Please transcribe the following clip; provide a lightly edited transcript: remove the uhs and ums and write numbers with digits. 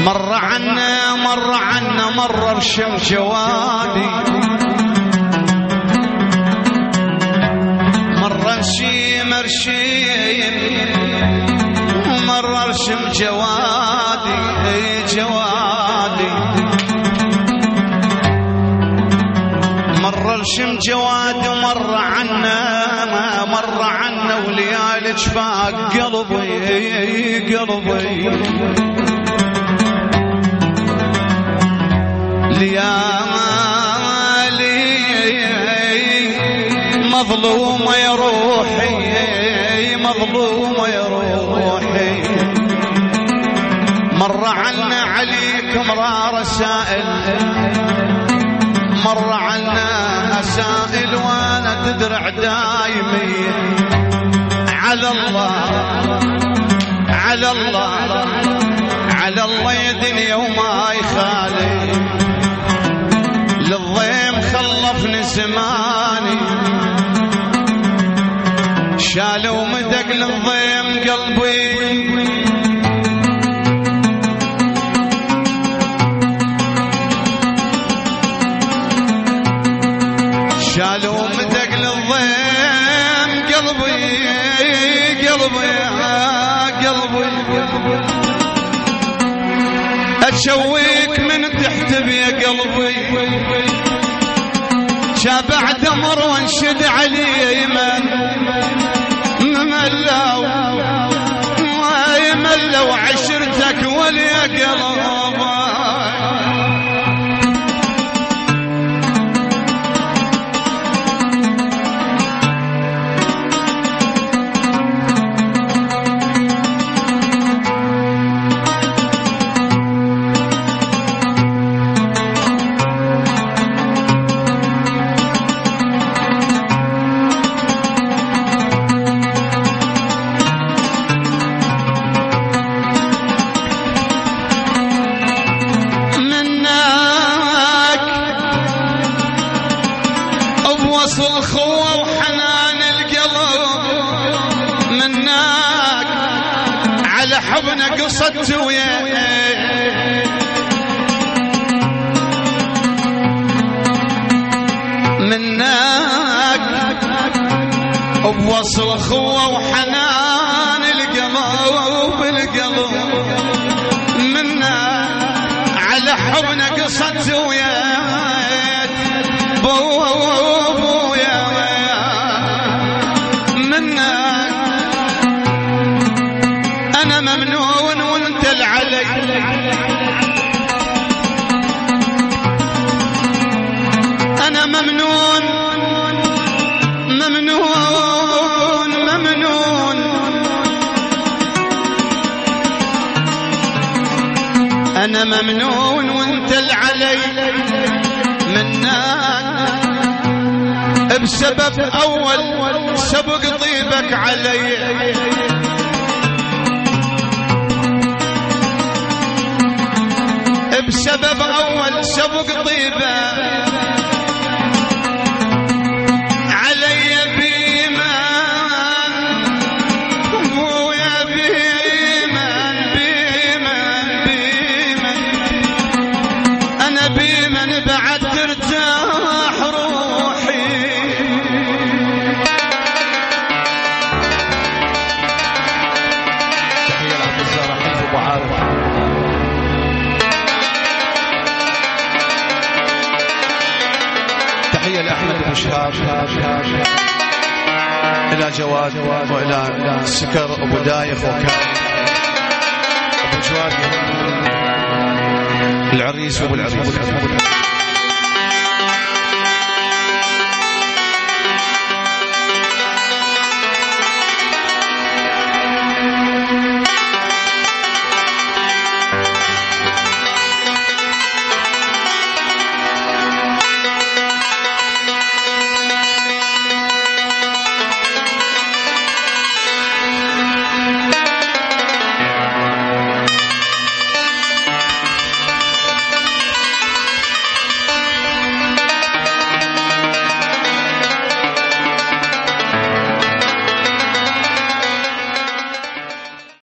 مر عنا مر رشم جوادي، مر رشيم ومر رشم جوادي جوادي، مر رشم جوادي ومر عنا وليالي شفاق قلبي ليالي مظلومة يا روحي، مظلومة يا روحي. مر عنا عليكم رسائل، مر عنا أسائل وانا تدرع دايمي على الله على الله على الله يا دنيا وما يخالي، للضيم خلفني زماني، شالوا مدق للضيم قلبي، شالوا مدق للضيم قلبي أتشويك من تحت بيا قلبي، شابع دمر وانشد علي ملوا عشرتك وليا قلبي. وصل خوة وحنان القلب منك، على حضنك قصدت وياك، منك بوصل خوة وحنان القلب منك، على حضنك قصدت وياك أنا ممنون وانت العلي، أنا ممنون أنا ممنون وانت العلي منك، بسبب أول سبق طيبك علي، بسبب أول سبق طيبة علي بيمن، ويا بيمن أنا بيمن بعد ترتاح روحي. تحية لعبد الزهر حلف أبو عارف. تحية لأحمد أبو شهاب، إلى جواد وإلى سكر أبو دايخ وكان أبو جواد العريس وأبو العريس.